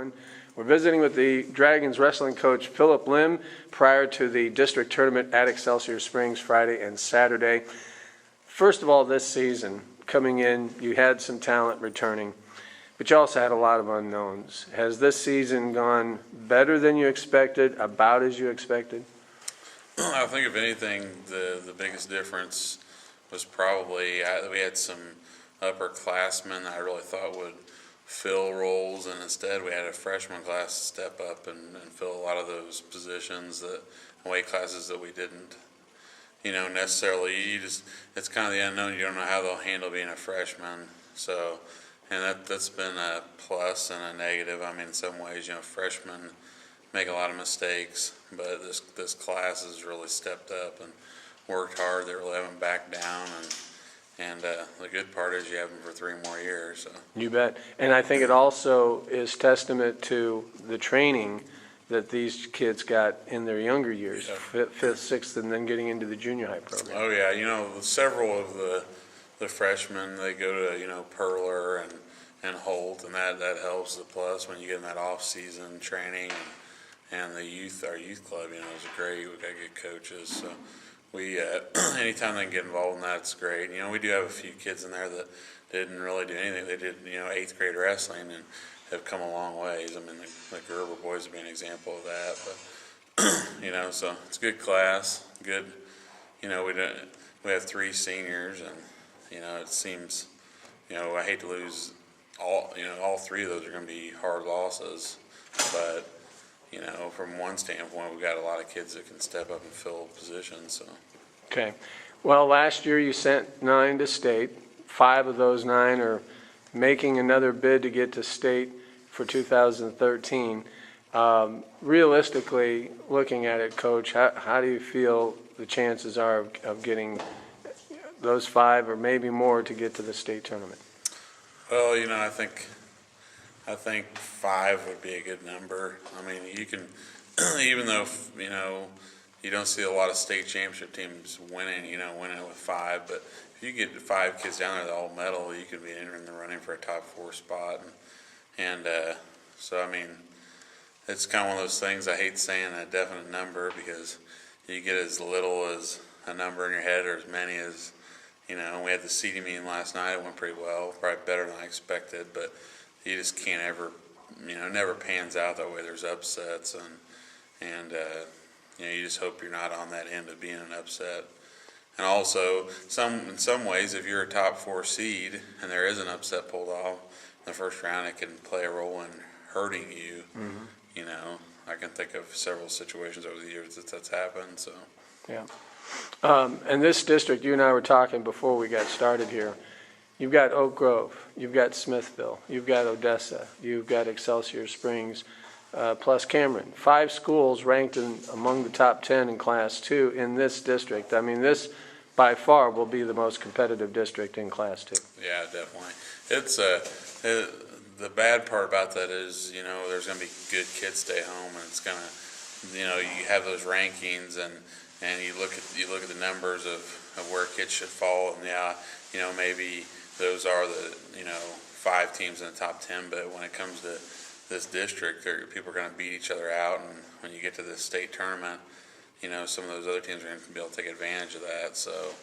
everyone. We're visiting with the Dragons wrestling coach Phillip Limb prior to the district tournament at Excelsior Springs Friday and Saturday. First of all, this season, coming in, you had some talent returning, but you also had a lot of unknowns. Has this season gone better than you expected, about as you expected? I think if anything, the biggest difference was probably we had some upperclassmen I really thought would fill roles, and instead we had a freshman class step up and fill a lot of those positions, that weight classes that we didn't, necessarily. It's kind of the unknown. You don't know how they'll handle being a freshman. So, and that's been a plus and a negative. I mean, in some ways, freshmen make a lot of mistakes, but this class has really stepped up and worked hard. They really haven't backed down, and the good part is you have them for 3 more years. So. You bet. And I think it also is testament to the training that these kids got in their younger years, Yeah. 5th, 6th, and then getting into the junior high program. Oh yeah, several of the freshmen, they go to Perler and Holt, and that helps. The plus when you get in that off season training, and our youth club, is great. We got good coaches, so we anytime they can get involved in that, it's great. We do have a few kids in there that didn't really do anything. They did 8th grade wrestling and have come a long ways. I mean, the Gerber boys would be an example of that. But so it's a good class. Good. We have 3 seniors, and it seems I hate to lose all 3 of those are going to be hard losses, but. From one standpoint, we've got a lot of kids that can step up and fill positions. So. Okay. Well, last year you sent 9 to state. 5 of those 9 are making another bid to get to state for 2013. Realistically, looking at it, Coach, how do you feel the chances are of getting those 5 or maybe more to get to the state tournament? Well, I think 5 would be a good number. I mean, you can, even though, you don't see a lot of state championship teams winning with 5, but if you get 5 kids down there that all medal, you could be entering the running for a top 4 spot. So, I mean, it's kind of one of those things. I hate saying a definite number because you get as little as a number in your head or as many as, we had the seeding meeting last night. It went pretty well, probably better than I expected, but you just can't ever, it never pans out that way. There's upsets, and you just hope you're not on that end of being an upset. And also, in some ways, if you're a top 4 seed and there is an upset pulled off in the first round, it can play a role in hurting you. Mm-hmm. I can think of several situations over the years that's happened. So. Yeah. And this district, you and I were talking before we got started here. You've got Oak Grove, you've got Smithville, you've got Odessa, you've got Excelsior Springs, plus Cameron. 5 schools ranked among the top 10 in Class 2 in this district. I mean, this by far will be the most competitive district in Class 2. Yeah, definitely. It's the bad part about that is, there's going to be good kids stay home, and it's going to, you have those rankings, and you look at the numbers of where kids should fall, and maybe those are the 5 teams in the top 10, but when it comes to this district, people are going to beat each other out, and when you get to the state tournament, some of those other teams are going to be able to take advantage of that. So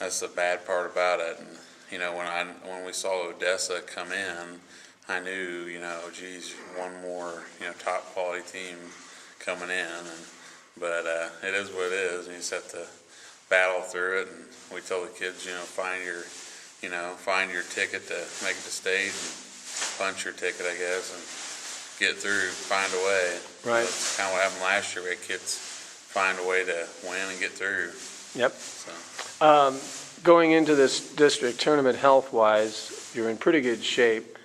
that's the bad part about it. And when we saw Odessa come in, I knew geez, one more top quality team coming in, but it is what it is, and you just have to battle through it. And we tell the kids, find your ticket to make it to state, and punch your ticket, I guess, and get through, find a way. Right. That's kind of what happened last year. We had kids find a way to win and get through. Yep. So. Going into this district tournament health-wise, you're in pretty good shape.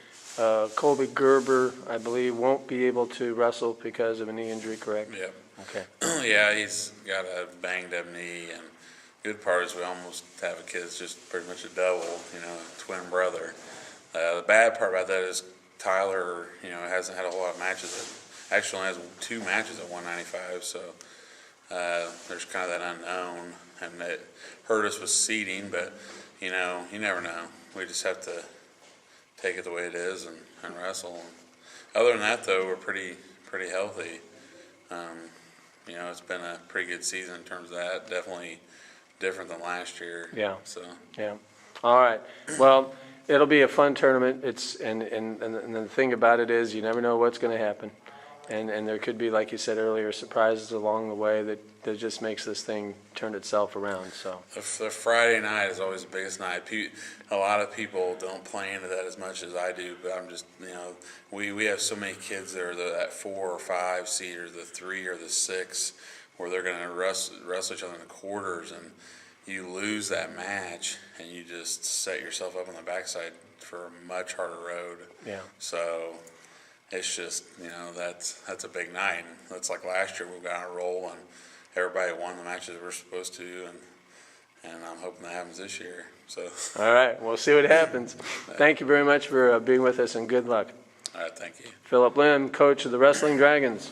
Colby Gerber, I believe, won't be able to wrestle because of a knee injury, correct? Yep. Okay. Yeah, he's got a banged-up knee, and good part is we almost have a kid that's just pretty much a double, twin brother. The bad part about that is Tyler, hasn't had a whole lot of matches. Actually only has 2 matches at 195, so there's kind of that unknown, and it hurt us with seeding, but, you never know. We just have to take it the way it is and wrestle. other than that, though, we're pretty healthy. It's been a pretty good season in terms of that. Definitely different than last year. Yeah. So Yeah. All right. Well, it'll be a fun tournament. And the thing about it is, you never know what's going to happen, and there could be, like you said earlier, surprises along the way that just makes this thing turn itself around. So the Friday night is always the biggest night. A lot of people don't play into that as much as I do, but I'm just, we have so many kids that are that 4 or 5 seed or the 3 or the 6, where they're going to wrestle each other in the quarters, and you lose that match, and you just set yourself up on the backside for a much harder road. yeah. So it's just, that's a big night. And that's like last year, we got on a roll, and everybody won the matches we're supposed to, and I'm hoping that happens this year. So. All right. We'll see what happens. Thank you very much for being with us, and good luck. All right, thank you. Phillip Limb, coach of the Wrestling Dragons.